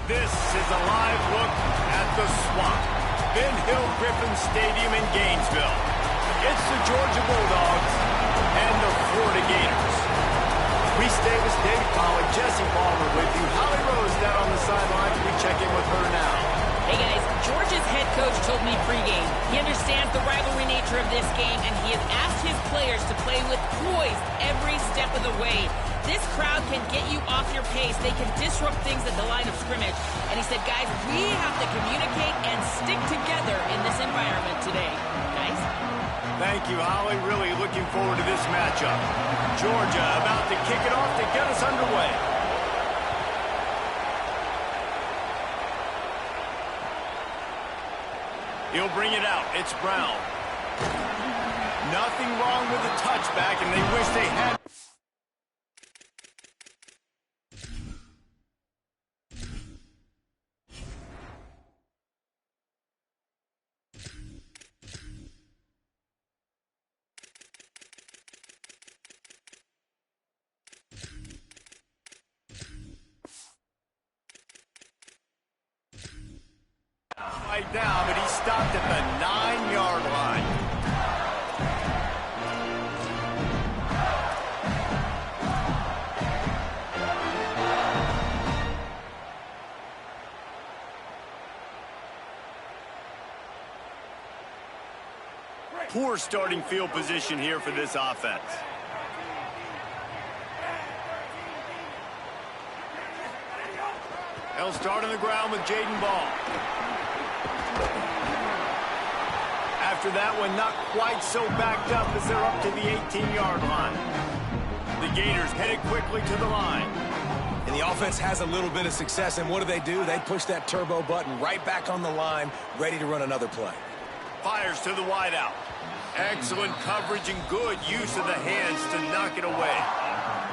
This is a live look at the Swamp, Ben Hill Griffin Stadium in Gainesville. It's the Georgia Bulldogs and the Florida Gators. Reese Davis, David Pollack, Jesse Palmer with you. Holly Rose down on the sidelines. We check in with her now. Hey guys, Georgia's head coach told me pregame he understands the rivalry nature of this game, and he has asked his players to play with poise every step of the way. This crowd can get you off your pace. They can disrupt things at the line of scrimmage. And he said, guys, we have to communicate and stick together in this environment today. Guys? Thank you, Holly. Really looking forward to this matchup. Georgia about to kick it off to get us underway. He'll bring it out. It's Brown. Nothing wrong with the touchback, and they wish they had. Right down, but he stopped at the 9-yard line. Poor starting field position here for this offense. They'll start on the ground with Jaden Ball. After that one, not quite so backed up as they're up to the 18-yard line. The Gators headed quickly to the line. And the offense has a little bit of success, and what do? They push that turbo button right back on the line, ready to run another play. Fires to the wideout. Excellent coverage and good use of the hands to knock it away.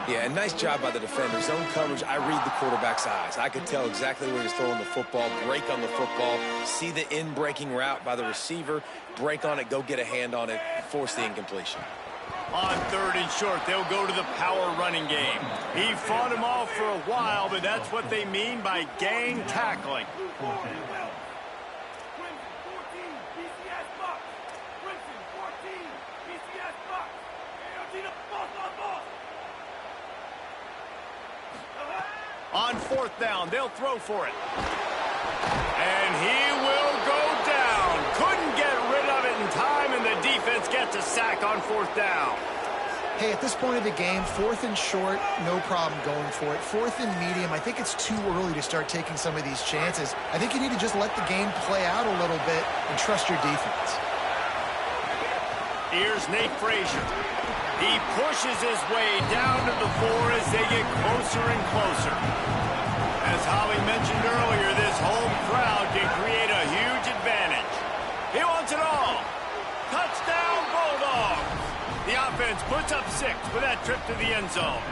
Yeah, and nice job by the defender. Zone coverage, I read the quarterback's eyes. I could tell exactly where he's throwing the football, break on the football, see the in-breaking route by the receiver, break on it, go get a hand on it, force the incompletion. On 3rd and short, they'll go to the power running game. He fought him off for a while, but that's what they mean by gang tackling. On 4th down, they'll throw for it. And he will go down. Couldn't get rid of it in time, and the defense gets a sack on 4th down. Hey, at this point of the game, 4th and short, no problem going for it. 4th and medium, I think it's too early to start taking some of these chances. I think you need to just let the game play out a little bit and trust your defense. Here's Nate Frazier. He pushes his way down to the 4 as they get closer and closer. As Holly mentioned earlier, this home crowd can create a huge advantage. He wants it all. Touchdown, Bulldogs. The offense puts up 6 with that trip to the end zone.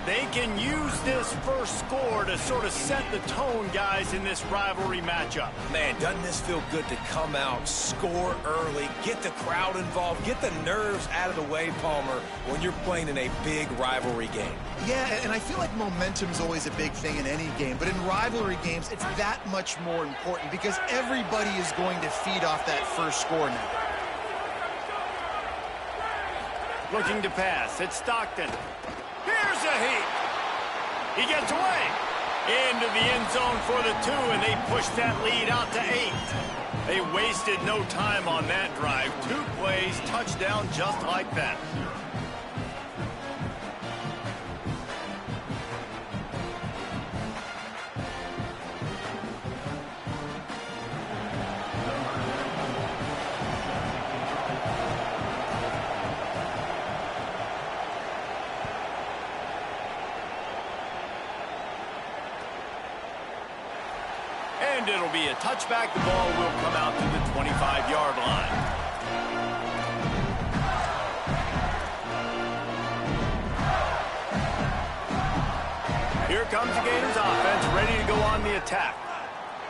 They can use this first score to sort of set the tone, guys, in this rivalry matchup. Man, doesn't this feel good to come out, score early, get the crowd involved, get the nerves out of the way, Palmer, when you're playing in a big rivalry game? Yeah, and I feel like momentum's always a big thing in any game, but in rivalry games, it's that much more important because everybody is going to feed off that first score now. Looking to pass. It's Stockton. Here's a heat. He gets away. Into the end zone for the 2, and they push that lead out to 8. They wasted no time on that drive. 2 plays, touchdown just like that. And it'll be a touchback. The ball will come out to the 25-yard line. Here comes the Gators offense, ready to go on the attack.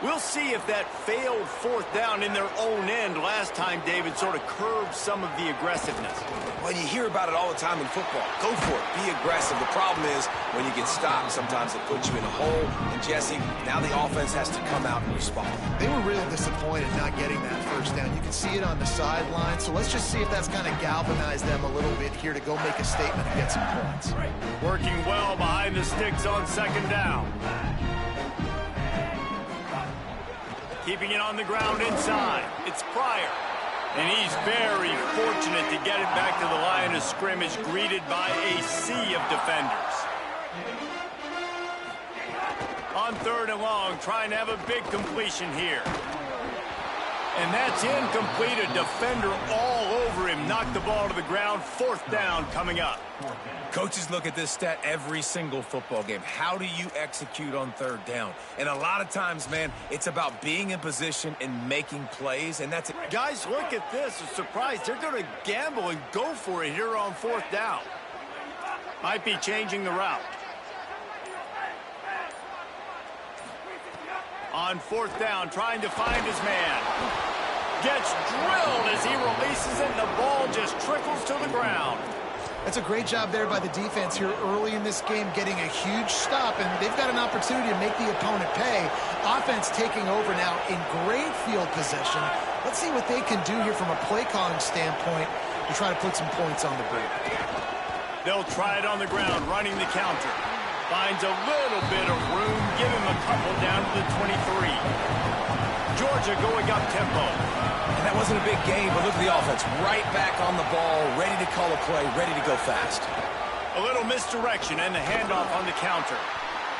We'll see if that failed fourth down in their own end last time, David, sort of curbed some of the aggressiveness. Well, you hear about it all the time in football. Go for it. Be aggressive. The problem is when you get stopped, sometimes it puts you in a hole. And, Jesse, now the offense has to come out and respond. They were real disappointed not getting that first down. You can see it on the sideline. So let's just see if that's kind of galvanized them a little bit here to go make a statement and get some points. Working well behind the sticks on second down. Keeping it on the ground inside. It's Pryor. And he's very fortunate to get it back to the line of scrimmage, greeted by a sea of defenders. On third and long, trying to have a big completion here. And that's incomplete. A defender all over him. Knocked the ball to the ground. Fourth down coming up. Coaches look at this stat every single football game. How do you execute on third down? And a lot of times, man, it's about being in position and making plays, and that's it. Guys, look at this. A surprise. They're going to gamble and go for it here on fourth down. Might be changing the route. On fourth down, trying to find his man. Gets drilled as he releases it, and the ball just trickles to the ground. That's a great job there by the defense here early in this game, getting a huge stop, and they've got an opportunity to make the opponent pay. Offense taking over now in great field possession. Let's see what they can do here from a play calling standpoint to try to put some points on the board. They'll try it on the ground, running the counter. Finds a little bit of room, give him a couple down to the 23. Georgia going up tempo. And that wasn't a big game, but look at the offense. Right back on the ball, ready to call a play, ready to go fast. A little misdirection and the handoff on the counter.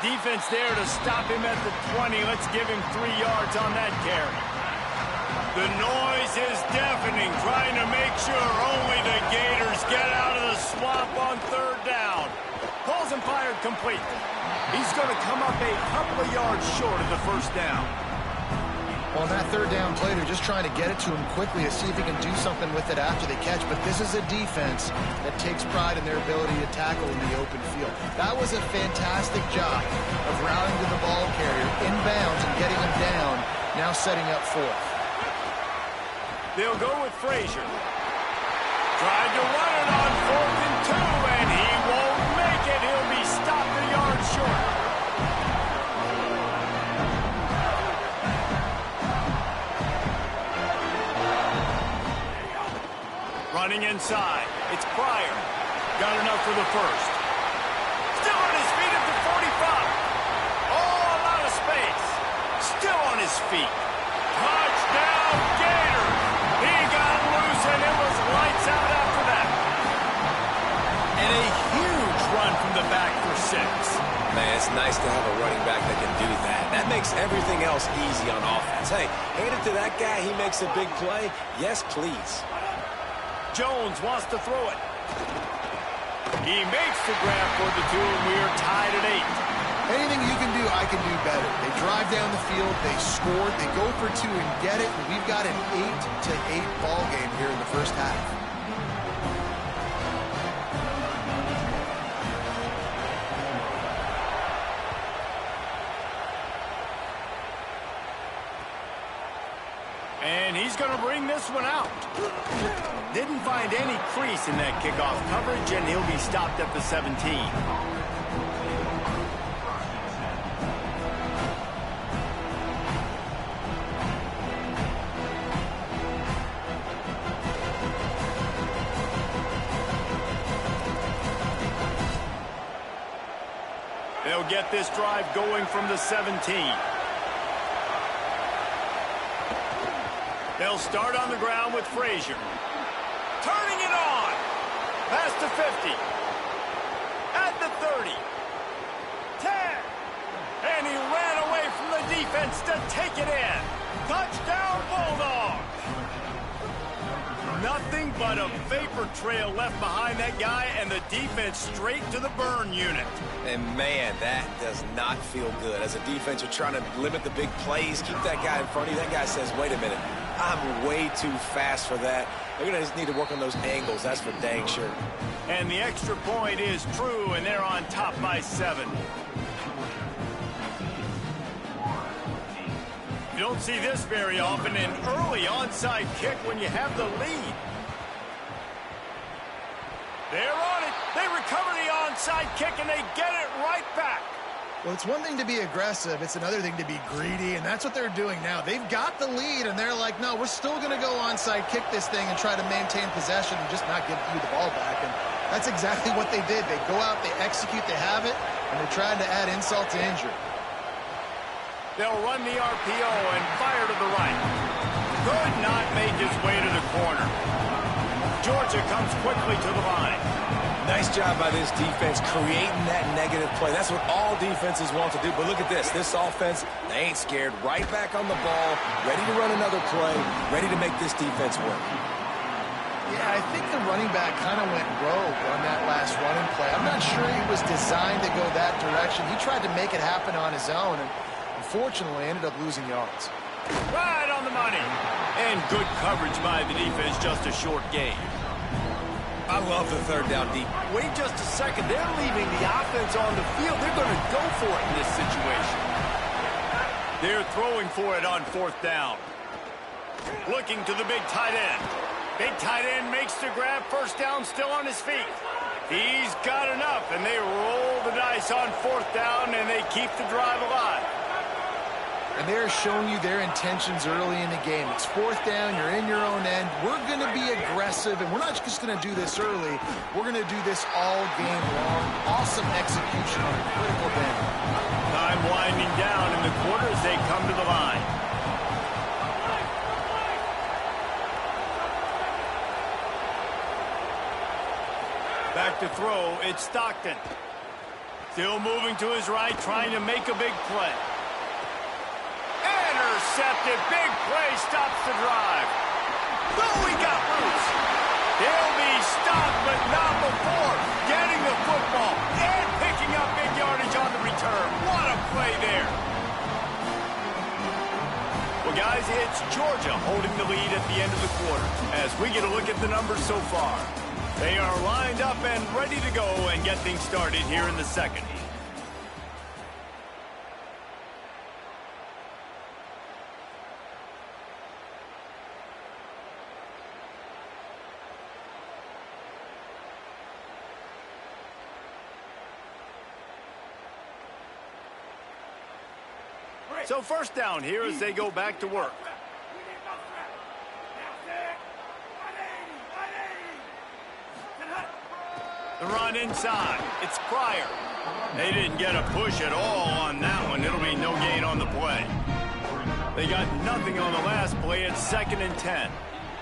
Defense there to stop him at the 20. Let's give him 3 yards on that carry. The noise is deafening, trying to make sure only the Gators get out of the swamp on third down. Balls and fired complete. He's going to come up a couple of yards short of the first down. On that third down play, they're just trying to get it to him quickly to see if he can do something with it after the catch. But this is a defense that takes pride in their ability to tackle in the open field. That was a fantastic job of routing to the ball carrier, inbounds, and getting him down, now setting up fourth. They'll go with Frazier. Tried to run it on 4th and 2, and he won't make it. He'll be stopped a yard short. Running inside. It's Pryor. Got enough for the first. Still on his feet at the 45. Oh, a lot of space. Still on his feet. Touchdown, Gators. He got loose, and it was lights out after that. And a huge run from the back for 6. Man, it's nice to have a running back that can do that. That makes everything else easy on offense. Hey, hand it to that guy. He makes a big play. Yes, please. Jones wants to throw it. He makes the grab for the 2, and we are tied at 8. Anything you can do, I can do better. They drive down the field, they scored, they go for 2 and get it, and we've got an 8-8 ball game here in the first half. And he's going to bring this one out. Didn't find any crease in that kickoff coverage, and he'll be stopped at the 17. They'll get this drive going from the 17. They'll start on the ground with Frazier. Turning it on. Past the 50. At the 30. 10. And he ran away from the defense to take it in. Touchdown, Bulldogs. Nothing but a vapor trail left behind that guy, and the defense straight to the burn unit. And, man, that does not feel good. As a defense, you're trying to limit the big plays, keep that guy in front of you. That guy says, wait a minute, I'm way too fast for that. They're going to just need to work on those angles. That's for dang sure. And the extra point is true, and they're on top by 7. don't see this very often, an early onside kick when you have the lead. They're on it. They recover the onside kick, and they get it right back. Well, it's one thing to be aggressive. It's another thing to be greedy, and that's what they're doing now. They've got the lead, and they're like, no, we're still going to go onside kick this thing and try to maintain possession and just not give you the ball back. And that's exactly what they did. They go out, they execute, they have it, and they're trying to add insult to injury. They'll run the RPO and fire to the right. Could not make his way to the corner. Georgia comes quickly to the line. Nice job by this defense creating that negative play. That's what all defenses want to do. But look at this. This offense, they ain't scared. Right back on the ball, ready to run another play, ready to make this defense work. Yeah, I think the running back kind of went rogue on that last running play. I'm not sure he was designed to go that direction. He tried to make it happen on his own, and unfortunately ended up losing yards. Right on the money. And good coverage by the defense, just a short gain. I love the third down deep. Wait just a second. They're leaving the offense on the field. They're going to go for it in this situation. They're throwing for it on fourth down. Looking to the big tight end. Big tight end makes the grab. First down, still on his feet. He's got enough, and they roll the dice on fourth down, and they keep the drive alive. And they're showing you their intentions early in the game. It's fourth down, you're in your own end. We're going to be aggressive, and we're not just going to do this early. We're going to do this all game long. Awesome execution on a critical down. Time winding down in the quarter as they come to the line. Back to throw, it's Stockton. Still moving to his right, trying to make a big play. Intercepted, big play, stops the drive. Oh, he got loose. He'll be stopped, but not before getting the football and picking up big yardage on the return. What a play there. Well, guys, it's Georgia holding the lead at the end of the quarter as we get a look at the numbers so far. They are lined up and ready to go and get things started here in the second. So first down here as they go back to work. The run inside. It's Pryor. They didn't get a push at all on that one. It'll be no gain on the play. They got nothing on the last play. It's 2nd and 10.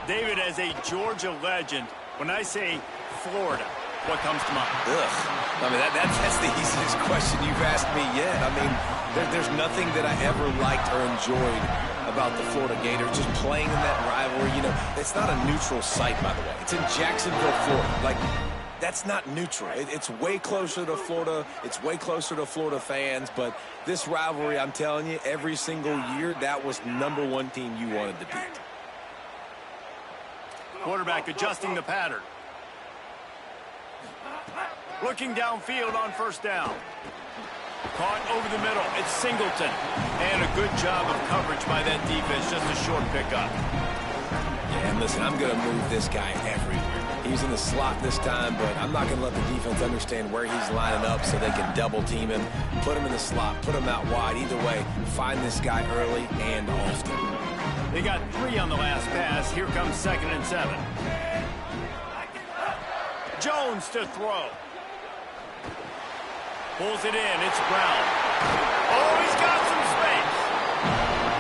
David, as a Georgia legend, when I say Florida, what comes to mind? I mean, that's the easiest question you've asked me yet. I mean, there's nothing that I ever liked or enjoyed about the Florida Gators, just playing in that rivalry. You know, it's not a neutral site, by the way. It's in Jacksonville, Florida. Like, that's not neutral. It's way closer to Florida. It's way closer to Florida fans. But this rivalry, I'm telling you, every single year, that was #1 team you wanted to beat. Quarterback adjusting the pattern. Looking downfield on first down. Caught over the middle. It's Singleton. And a good job of coverage by that defense. Just a short pickup. Yeah, and listen, I'm going to move this guy everywhere. He's in the slot this time, but I'm not going to let the defense understand where he's lining up so they can double team him, put him in the slot, put him out wide. Either way, find this guy early and often. They got 3 on the last pass. Here comes 2nd and 7. Jones to throw. Pulls it in. It's Brown. Oh, he's got some space.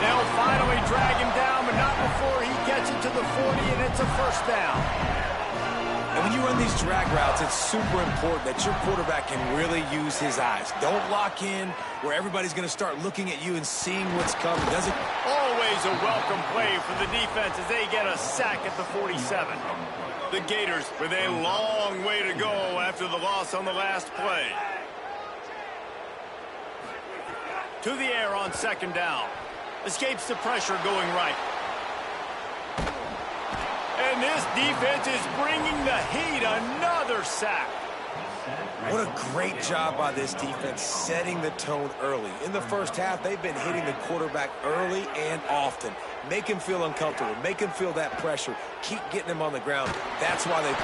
They'll finally drag him down, but not before he gets it to the 40, and it's a first down. And when you run these drag routes, it's super important that your quarterback can really use his eyes. Don't lock in where everybody's going to start looking at you and seeing what's coming. Always a welcome play for the defense as they get a sack at the 47. The Gators with a long way to go after the loss on the last play. To the air on 2nd down. Escapes the pressure going right. And this defense is bringing the heat. Another sack. What a great job by this defense setting the tone early. In the first half, they've been hitting the quarterback early and often. Make him feel uncomfortable. Make him feel that pressure. Keep getting him on the ground. That's why they...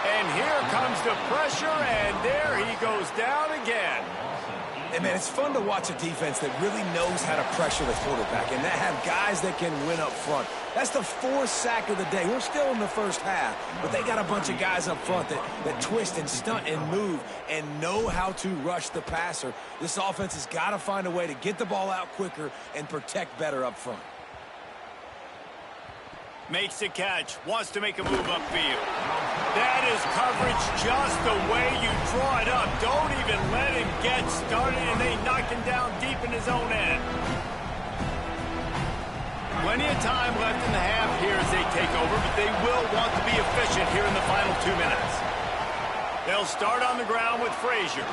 And here comes the pressure, and there he goes down again. And, man, it's fun to watch a defense that really knows how to pressure the quarterback and that have guys that can win up front. That's the fourth sack of the day. We're still in the first half, but they got a bunch of guys up front that twist and stunt and move and know how to rush the passer. This offense has got to find a way to get the ball out quicker and protect better up front. Makes the catch, wants to make a move upfield. That is coverage just the way you draw it up. Don't even let him get started, and they knock him down deep in his own end. Plenty of time left in the half here as they take over, but they will want to be efficient here in the final 2 minutes. They'll start on the ground with Frazier.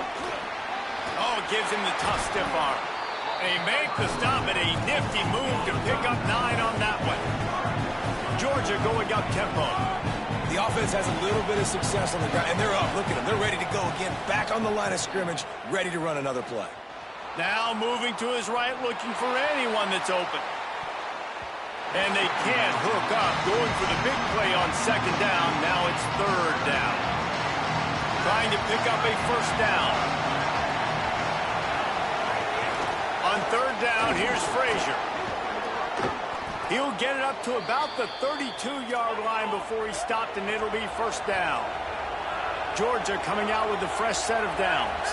Oh, it gives him the tough stiff arm. They make the stop, and a nifty move to pick up 9 on that one. Georgia going up tempo. The offense has a little bit of success on the ground, and they're up. Look at them. They're ready to go again. Back on the line of scrimmage, ready to run another play. Now moving to his right, looking for anyone that's open. And they can't hook up. Going for the big play on second down. Now it's third down. Trying to pick up a first down. On third down, here's Frazier. He'll get it up to about the 32-yard line before he stopped, and it'll be first down. Georgia coming out with a fresh set of downs.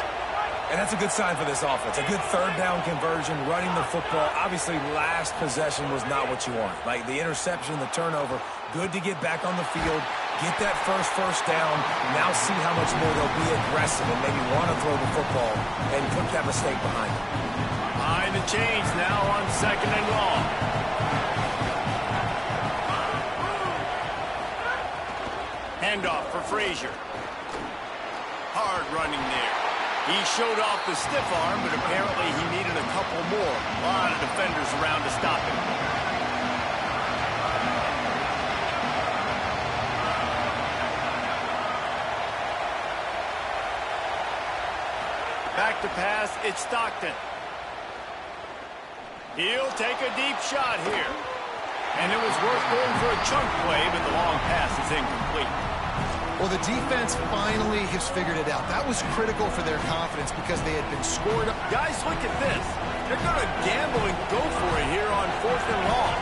And that's a good sign for this offense. A good third down conversion, running the football. Obviously, last possession was not what you want. Like the interception, the turnover, good to get back on the field, get that first down, now see how much more they'll be aggressive and maybe want to throw the football and put that mistake behind them. Behind the chains now on second and long. Handoff for Frazier. Hard running there. He showed off the stiff arm, but apparently he needed a couple more. A lot of defenders around to stop him. Back to pass, it's Stockton. He'll take a deep shot here. And it was worth going for a chunk play, but the long pass is incomplete. Well, the defense finally has figured it out. That was critical for their confidence because they had been scored. Guys, look at this. They're going to gamble and go for it here on fourth and long.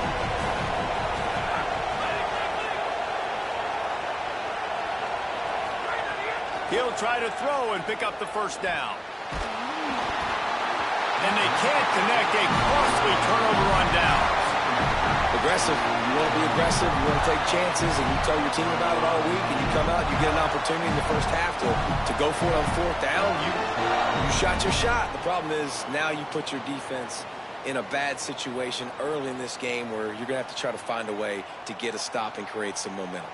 He'll try to throw and pick up the first down. And they can't connect a costly turnover on downs. Aggressive. You want to be aggressive. You want to take chances, and you tell your team about it all week, and you come out, you get an opportunity in the first half to go for it on fourth down. You shot your shot. The problem is now you put your defense in a bad situation early in this game where you're going to have to try to find a way to get a stop and create some momentum.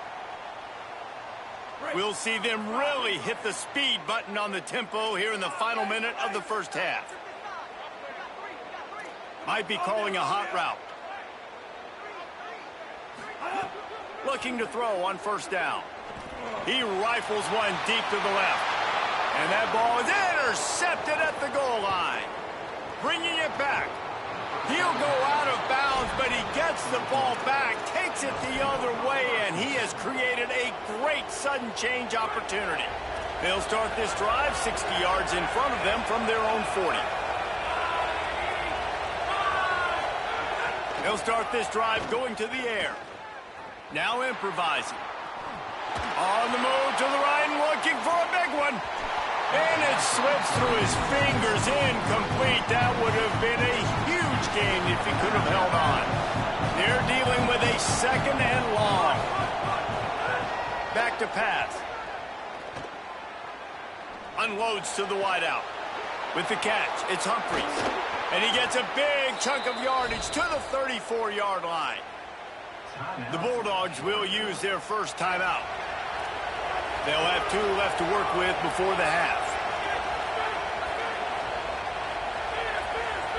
We'll see them really hit the speed button on the tempo here in the final minute of the first half. Might be calling a hot route. Looking to throw on first down. He rifles one deep to the left. And that ball is intercepted at the goal line. Bringing it back. He'll go out of bounds, but he gets the ball back, takes it the other way, and he has created a great sudden change opportunity. They'll start this drive 60 yards in front of them from their own 40. They'll start this drive going to the air. Now improvising. On the move to the right and looking for a big one. And it slips through his fingers, incomplete. That would have been a huge gain if he could have held on. They're dealing with a second and long. Back to pass. Unloads to the wideout. With the catch, it's Humphries. And he gets a big chunk of yardage to the 34-yard line. The Bulldogs will use their first timeout. They'll have 2 left to work with before the half.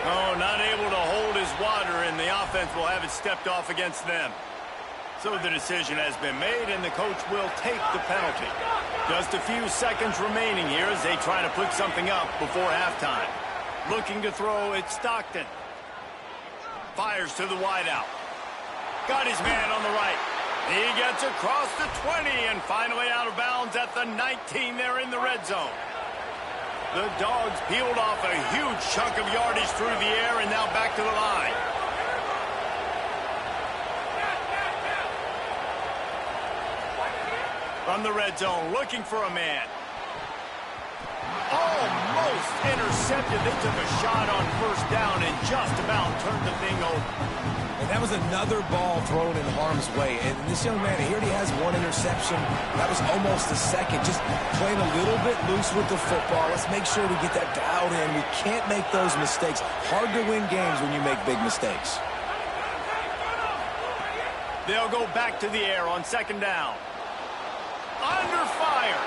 Oh, not able to hold his water, and the offense will have it stepped off against them. So the decision has been made, and the coach will take the penalty. Just a few seconds remaining here as they try to put something up before halftime. Looking to throw, it's Stockton. Fires to the wideout. Got his man on the right. He gets across the 20 and finally out of bounds at the 19 there in the red zone. The Dogs peeled off a huge chunk of yardage through the air and now back to the line. From the red zone, looking for a man. Almost intercepted. They took a shot on first down and just about turned the thing over. And that was another ball thrown in harm's way. And this young man, he already has one interception. That was almost a second. Just playing a little bit loose with the football. Let's make sure we get that dialed in. We can't make those mistakes. Hard to win games when you make big mistakes. They'll go back to the air on second down. Under fire.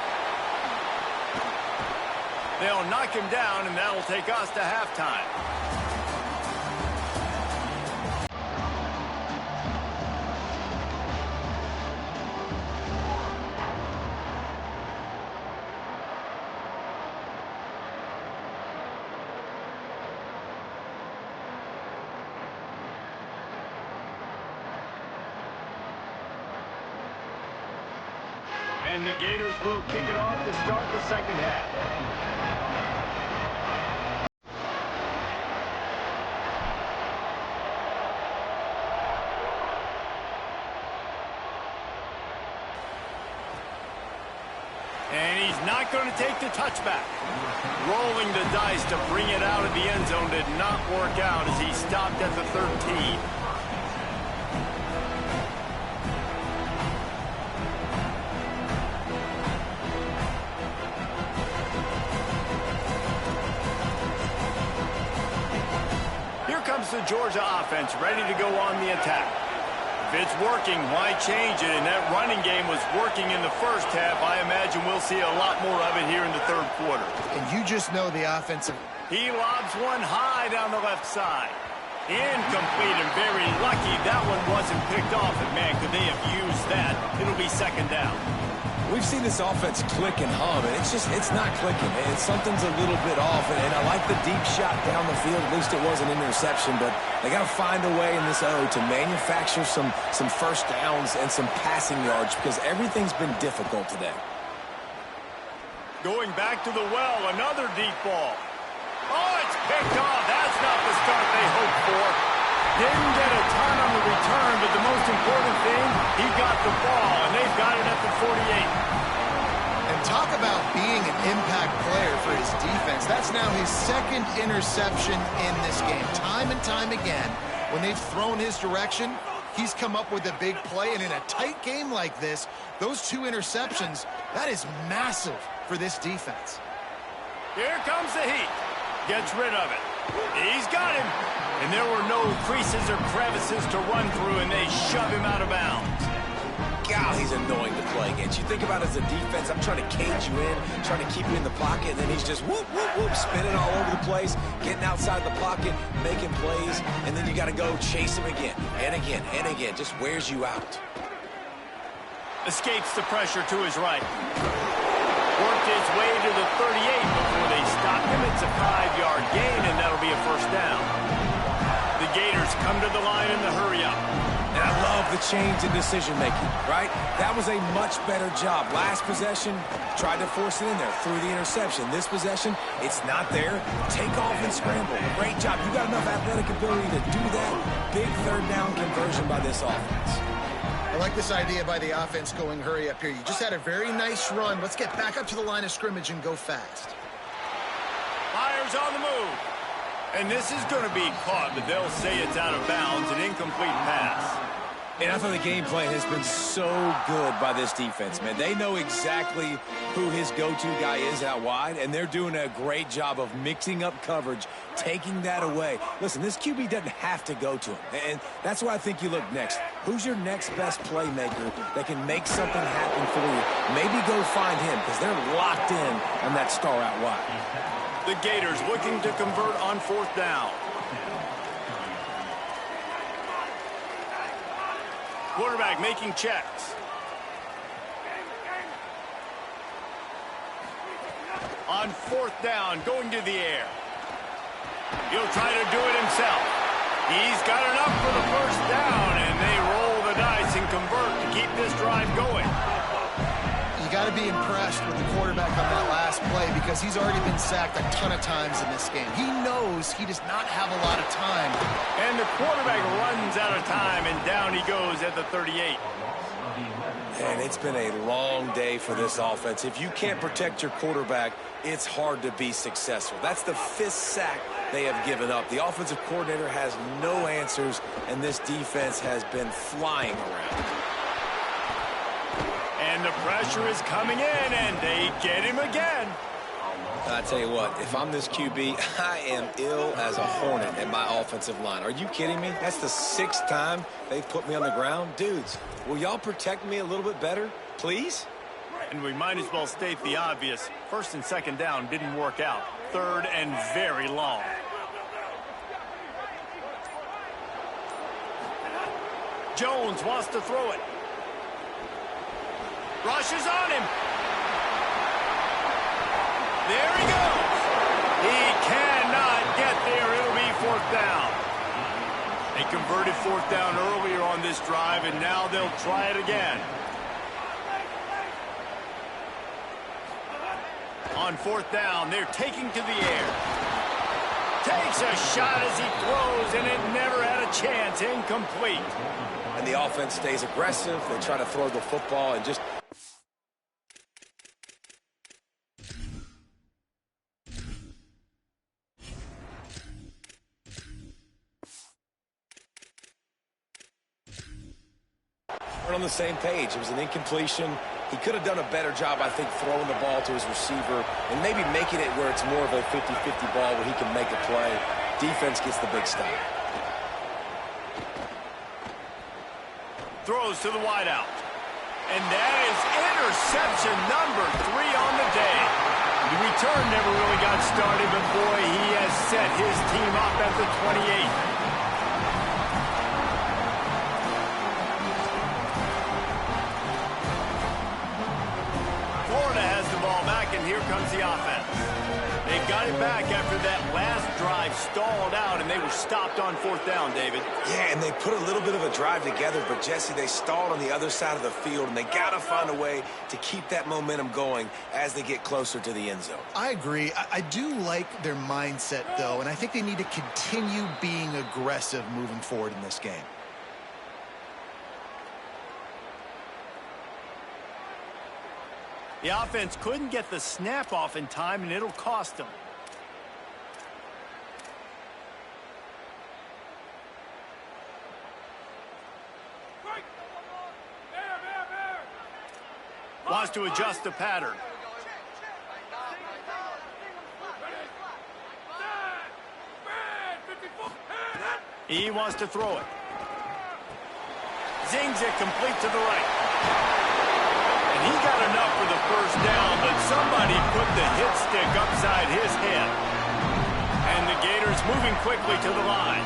They'll knock him down, and that'll take us to halftime. And the Gators will kick it off to start the second half. And he's not going to take the touchback. Rolling the dice to bring it out of the end zone did not work out as he stopped at the 13. The Georgia offense ready to go on the attack. If it's working, why change it? And that running game was working in the first half. I imagine we'll see a lot more of it here in the third quarter. And you just know the offensive. He lobs one high down the left side. Incomplete and very lucky that one wasn't picked off. And man, could they have used that? It'll be second down. We've seen this offense click and hum, and it's not clicking. Something's a little bit off, and I like the deep shot down the field. At least it wasn't an interception, but they got to find a way in this O to manufacture some first downs and some passing yards because everything's been difficult today. Going back to the well, another deep ball. Oh, it's picked off. That's not the start they hoped for. Didn't get a ton on the return, but the most important thing, he got the ball, and they've got it at the 48. And talk about being an impact player for his defense. That's now his second interception in this game. Time and time again, when they've thrown his direction, he's come up with a big play. And in a tight game like this, those two interceptions, that is massive for this defense. Here comes the heat. Gets rid of it. He's got him. And there were no creases or crevices to run through, and they shove him out of bounds. God, he's annoying to play against. You think about it as a defense, I'm trying to cage you in, trying to keep you in the pocket, and then he's just whoop, whoop, whoop, spinning all over the place, getting outside the pocket, making plays, and then you got to go chase him again, and again, and again. Just wears you out. Escapes the pressure to his right. Worked his way to the 38 before they stopped him. It's a 5-yard gain, and that'll be a first down. The Gators come to the line in the hurry-up. And I love the change in decision-making, right? That was a much better job. Last possession, tried to force it in there, threw the interception. This possession, it's not there. Take off and scramble. Great job. You got enough athletic ability to do that. Big third down conversion by this offense. I like this idea by the offense going hurry up here. You just had a very nice run. Let's get back up to the line of scrimmage and go fast. Fires on the move. And this is going to be caught, but they'll say it's out of bounds, an incomplete pass. And I thought the game plan has been so good by this defense, man. They know exactly who his go-to guy is out wide, and they're doing a great job of mixing up coverage, taking that away. Listen, this QB doesn't have to go to him, and that's why I think you look next. Who's your next best playmaker that can make something happen for you? Maybe go find him because they're locked in on that star out wide. The Gators looking to convert on fourth down. Quarterback making checks. On fourth down, going to the air. He'll try to do it himself. He's got enough for the first down, and they roll the dice and convert to keep this drive going. You got to be impressed with the quarterback on that last play because he's already been sacked a ton of times in this game. He knows he does not have a lot of time. And the quarterback runs out of time, and down he goes at the 38. And it's been a long day for this offense. If you can't protect your quarterback, it's hard to be successful. That's the 5th sack they have given up. The offensive coordinator has no answers, and this defense has been flying around. And the pressure is coming in, and they get him again. I tell you what, if I'm this QB, I am ill as a hornet at my offensive line. Are you kidding me? That's the 6th time they've put me on the ground. Dudes, will y'all protect me a little bit better, please? And we might as well state the obvious. First and second down didn't work out. Third and very long. Jones wants to throw it. Rushes on him. There he goes. He cannot get there. It'll be fourth down. They converted fourth down earlier on this drive, and now they'll try it again. On fourth down, they're taking to the air. Takes a shot as he throws, and it never had a chance. Incomplete. And the offense stays aggressive. They try to throw the football and just... We're on the same page. It was an incompletion. He could have done a better job, I think, throwing the ball to his receiver and maybe making it where it's more of a 50-50 ball where he can make a play. Defense gets the big stop. Throws to the wideout. And that is interception number 3 on the day. The return never really got started, but boy, he has set his team up at the 28. Here comes the offense. They got it back after that last drive stalled out, and they were stopped on fourth down, David. Yeah, and they put a little bit of a drive together, but, Jesse, they stalled on the other side of the field, and they got to find a way to keep that momentum going as they get closer to the end zone. I agree. I do like their mindset, though, and I think they need to continue being aggressive moving forward in this game. The offense couldn't get the snap off in time, and it'll cost them. Wants to adjust the pattern. He wants to throw it. Zings it complete to the right. He got enough for the first down, but somebody put the hit stick upside his head. And the Gators moving quickly to the line.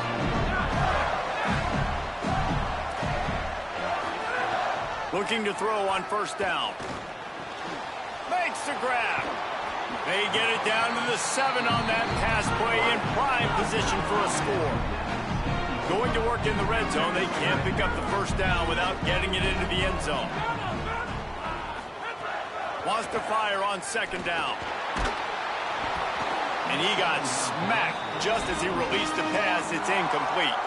Looking to throw on first down. Makes the grab. They get it down to the 7 on that pass play in prime position for a score. Going to work in the red zone, they can't pick up the first down without getting it into the end zone. Wants to fire on second down. And he got smacked just as he released the pass. It's incomplete.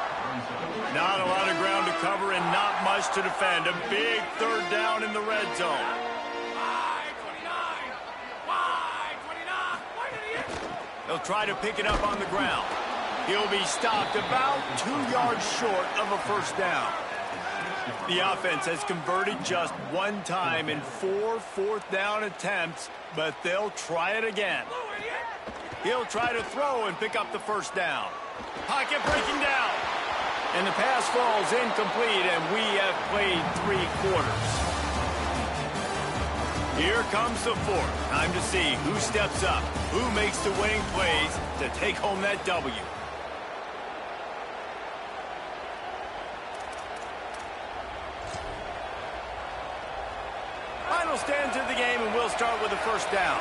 Not a lot of ground to cover and not much to defend. A big third down in the red zone. They'll try to pick it up on the ground. He'll be stopped about 2 yards short of a first down. The offense has converted just one time in 4 fourth-down attempts, but they'll try it again. He'll try to throw and pick up the first down. Pocket breaking down. And the pass falls incomplete, and we have played 3 quarters. Here comes the fourth. Time to see who steps up, who makes the winning plays to take home that W. Final stands of the game, and we'll start with the first down.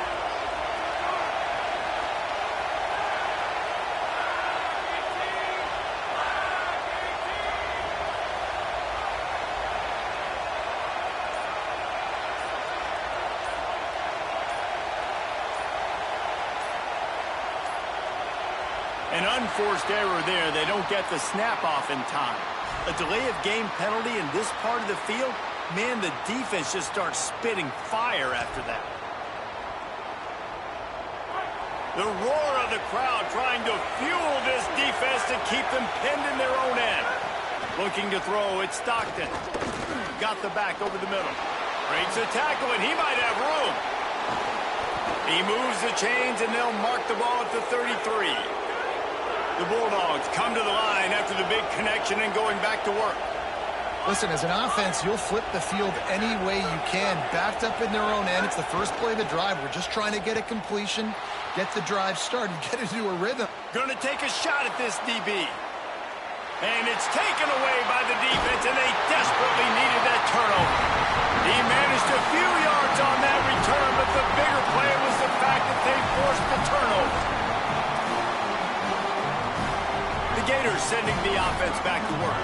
An unforced error there. They don't get the snap off in time. A delay of game penalty in this part of the field, man, the defense just starts spitting fire after that. The roar of the crowd trying to fuel this defense to keep them pinned in their own end. Looking to throw, it's Stockton. Got the back over the middle. Breaks a tackle, and he might have room. He moves the chains, and they'll mark the ball at the 33. The Bulldogs come to the line after the big connection and going back to work. Listen, as an offense, you'll flip the field any way you can. Backed up in their own end. It's the first play of the drive. We're just trying to get a completion, get the drive started, get into a rhythm. Going to take a shot at this DB. And it's taken away by the defense, and they desperately needed that turnover. He managed a few yards on that return, but the bigger play was the fact that they forced the turnover. The Gators sending the offense back to work.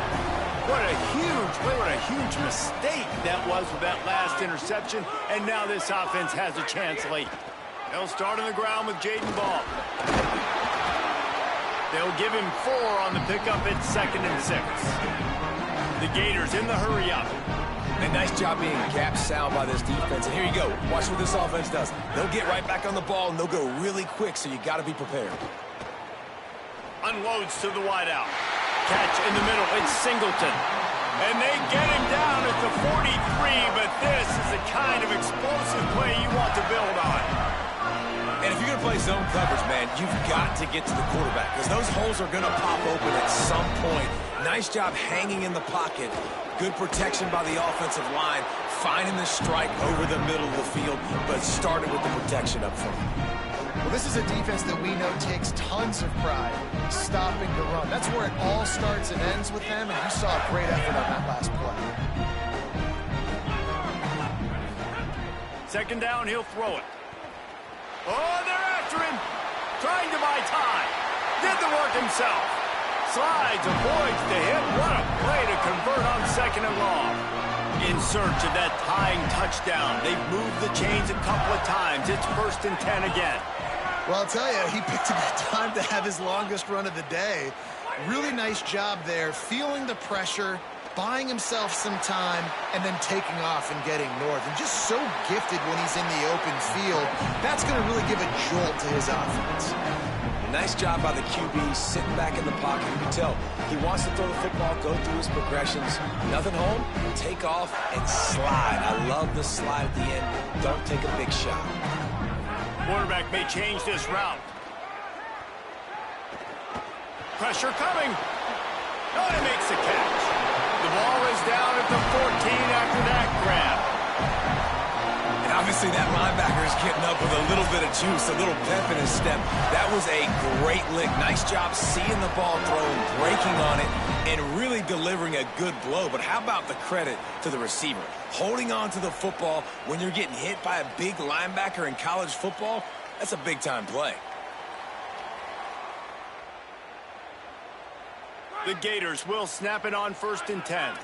What a huge play, what a huge mistake that was with that last interception, and now this offense has a chance late. They'll start on the ground with Jaden Ball. They'll give him 4 on the pickup at 2nd and 6. The Gators in the hurry up. A nice job being capped sound by this defense. And here you go. Watch what this offense does. They'll get right back on the ball, and they'll go really quick, so you got to be prepared. Unloads to the wideout. Catch in the middle. It's Singleton. And they get him down at the 43, but this is the kind of explosive play you want to build on. And if you're going to play zone coverage, man, you've got to get to the quarterback because those holes are going to pop open at some point. Nice job hanging in the pocket. Good protection by the offensive line, finding the strike over the middle of the field, but started with the protection up front. Well, this is a defense that we know takes tons of pride stopping the run. That's where it all starts and ends with them, and you saw a great effort on that last play. 2nd down, he'll throw it. Oh, they're after him. Trying to buy time. Did the work himself. Slides, avoids the hit. What a play to convert on 2nd and long. In search of that tying touchdown. They've moved the chains a couple of times. It's 1st and 10 again. Well, I'll tell you, he picked a good time to have his longest run of the day. Really nice job there, feeling the pressure, buying himself some time, and then taking off and getting north. And just so gifted when he's in the open field. That's going to really give a jolt to his offense. Nice job by the QB, sitting back in the pocket. You can tell he wants to throw the football, go through his progressions. Nothing home, take off, and slide. I love the slide at the end. Don't take a big shot. Quarterback may change this route. Pressure coming. Oh, he makes the catch. The ball is down at the 14 after that grab. And obviously that linebacker is getting up with a little bit of juice, a little pep in his step. That was a great lick. Nice job seeing the ball thrown, breaking on it, and really delivering a good blow. But how about the credit to the receiver? Holding on to the football when you're getting hit by a big linebacker in college football, that's a big-time play. The Gators will snap it on 1st and 10.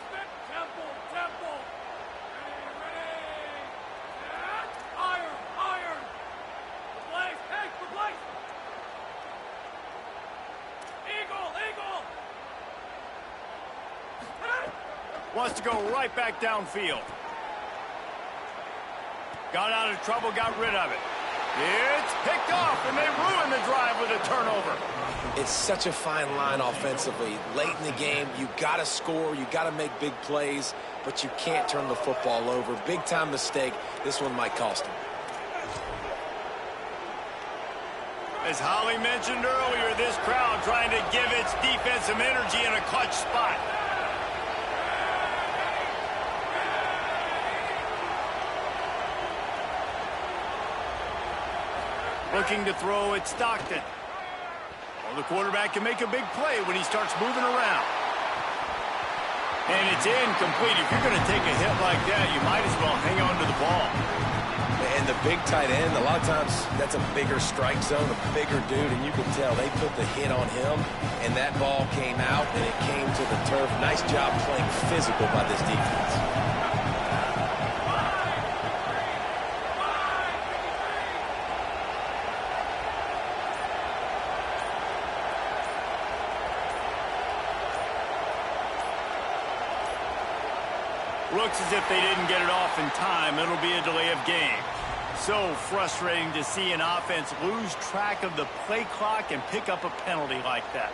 Wants to go right back downfield. Got out of trouble, got rid of it. It's picked off, and they ruin the drive with a turnover. It's such a fine line offensively. Late in the game, you got to score, you got to make big plays, but you can't turn the football over. Big-time mistake. This one might cost him. As Holly mentioned earlier, this crowd trying to give its defense some energy in a clutch spot. Looking to throw at Stockton. Well, the quarterback can make a big play when he starts moving around. And it's incomplete. If you're going to take a hit like that, you might as well hang on to the ball. And the big tight end, a lot of times that's a bigger strike zone, a bigger dude, and you can tell they put the hit on him, and that ball came out, and it came to the turf. Nice job playing physical by this defense. Looks as if they didn't get it off in time. It'll be a delay of game. So frustrating to see an offense lose track of the play clock and pick up a penalty like that.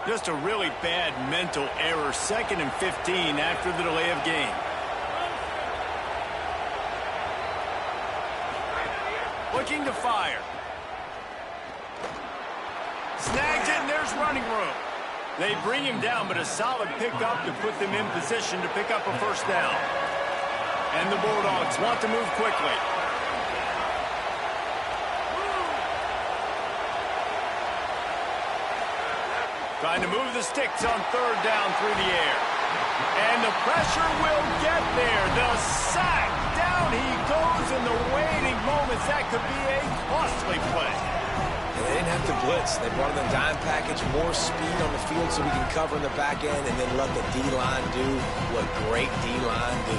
Just a really bad mental error. 2nd and 15 after the delay of game. Looking to fire. Snags it, and there's running room. They bring him down, but a solid pickup to put them in position to pick up a first down. And the Bulldogs want to move quickly. Trying to move the sticks on 3rd down through the air. And the pressure will get there. The sack. Down he goes in the waiting moments. That could be a costly play. They didn't have to blitz. They brought in the dime package, more speed on the field so we can cover in the back end, and then let the D-line do what great D-line do.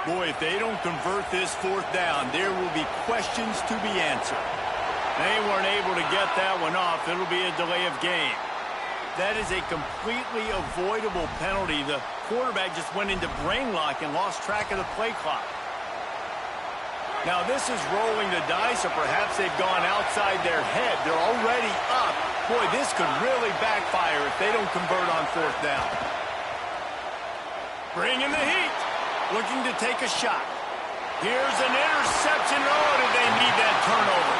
Boy, if they don't convert this 4th down, there will be questions to be answered. They weren't able to get that one off. It'll be a delay of game. That is a completely avoidable penalty. The quarterback just went into brain lock and lost track of the play clock. Now this is rolling the dice, or perhaps they've gone outside their head. They're already up. Boy, this could really backfire if they don't convert on 4th down. Bringing the heat. Looking to take a shot. Here's an interception. Oh, did they need that turnover?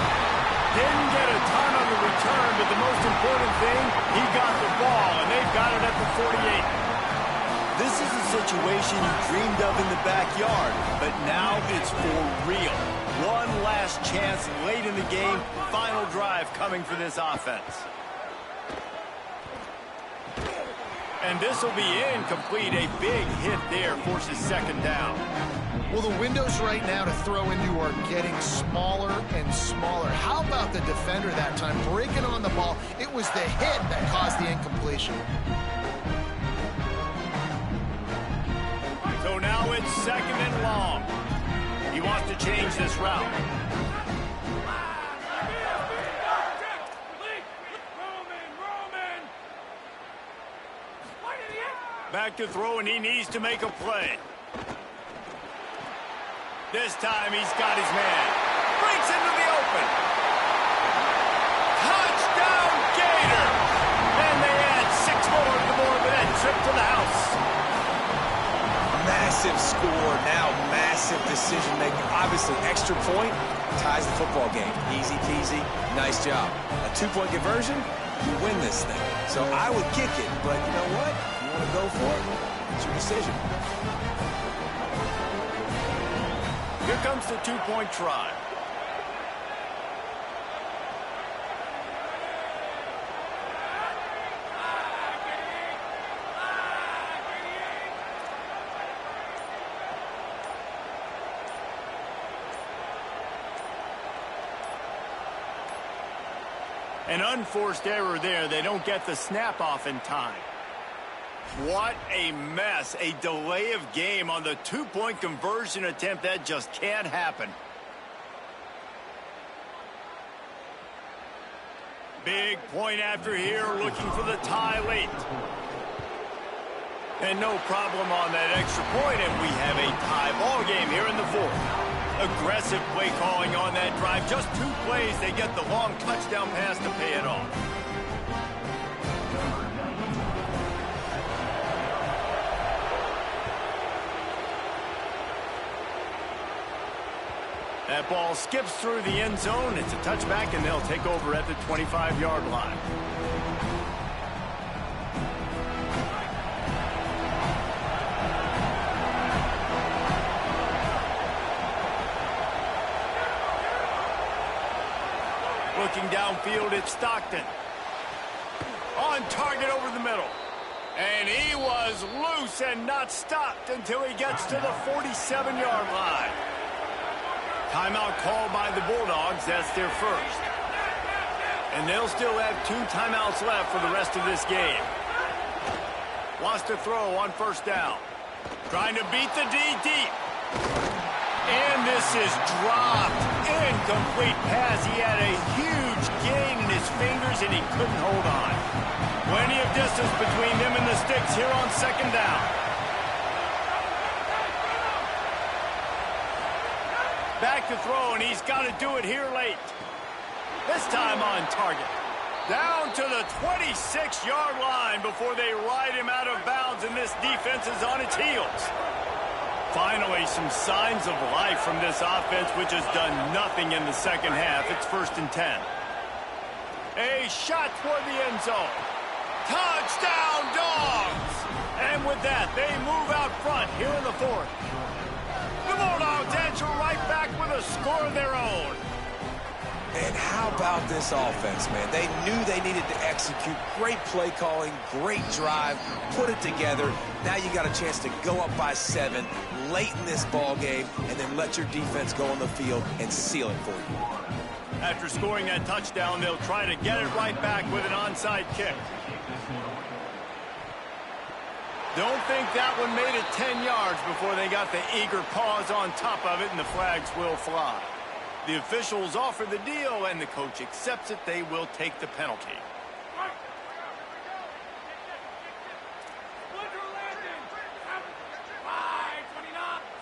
Didn't get a ton on the return, but the most important thing, he got the ball, and they've got it at the 48. This is a situation you dreamed of in the backyard, but now it's for real. One last chance late in the game. Final drive coming for this offense. And this will be incomplete. A big hit there forces 2nd down. Well, the windows right now to throw into are getting smaller and smaller. How about the defender that time breaking on the ball? It was the hit that caused the incompletion. So now it's 2nd and long. He wants to change this route. Back to throw, and he needs to make a play. This time he's got his man. Breaks into the open. Touchdown, Gator! And they add 6 more to the board with that trip to the house. Massive score, now massive decision-making. Obviously, extra point ties the football game. Easy peasy, nice job. A 2-point conversion, you win this thing. So I would kick it, but you know what? If you want to go for it, it's your decision. Here comes the 2-point try. An unforced error there. They don't get the snap off in time. What a mess. A delay of game on the 2-point conversion attempt. That just can't happen. Big point after here, looking for the tie late. And no problem on that extra point, and we have a tie ball game here in the 4th. Aggressive play calling on that drive. Just 2 plays, they get the long touchdown pass to pay it off. That ball skips through the end zone. It's a touchback, and they'll take over at the 25-yard line. Looking downfield, it's Stockton. On target over the middle. And he was loose and not stopped until he gets to the 47-yard line. Timeout called by the Bulldogs. That's their first. And they'll still have 2 timeouts left for the rest of this game. Wants to throw on first down. Trying to beat the D deep. And this is dropped. Incomplete pass. He had a huge gain in his fingers, and he couldn't hold on. Plenty of distance between them and the sticks here on second down. Back to throw, and he's got to do it here late. This time on target. Down to the 26-yard line before they ride him out of bounds, and this defense is on its heels. Finally, some signs of life from this offense, which has done nothing in the second half. It's 1st and 10. A shot toward the end zone. Touchdown, Dogs! And with that, they move out front here in the 4th. The Bulldogs answer right back with a score of their own. And how about this offense, man? They knew they needed to execute. Great play calling, great drive, put it together. Now you got a chance to go up by 7 late in this ball game and then let your defense go on the field and seal it for you. After scoring that touchdown, they'll try to get it right back with an onside kick. Don't think that one made it 10 yards before they got the eager paws on top of it, and the flags will fly. The officials offer the deal, and the coach accepts it. They will take the penalty.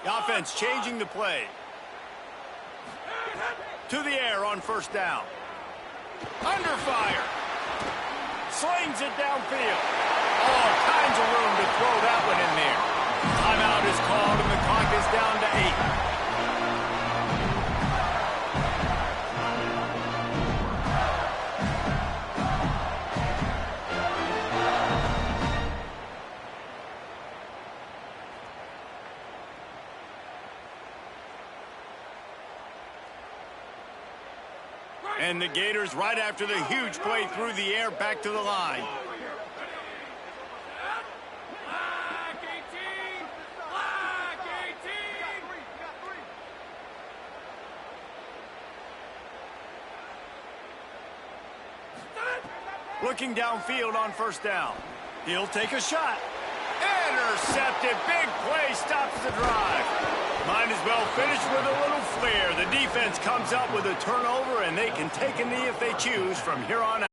The offense changing the play. To the air on first down. Under fire. Slings it downfield. All kinds of room to throw that one in there. Timeout is called, and the clock is down to 8. And the Gators, right after the huge play through the air, back to the line. Looking downfield on first down. He'll take a shot. Intercepted. Big play stops the drive. Might as well finish with a little flair. The defense comes up with a turnover, and they can take a knee if they choose from here on out.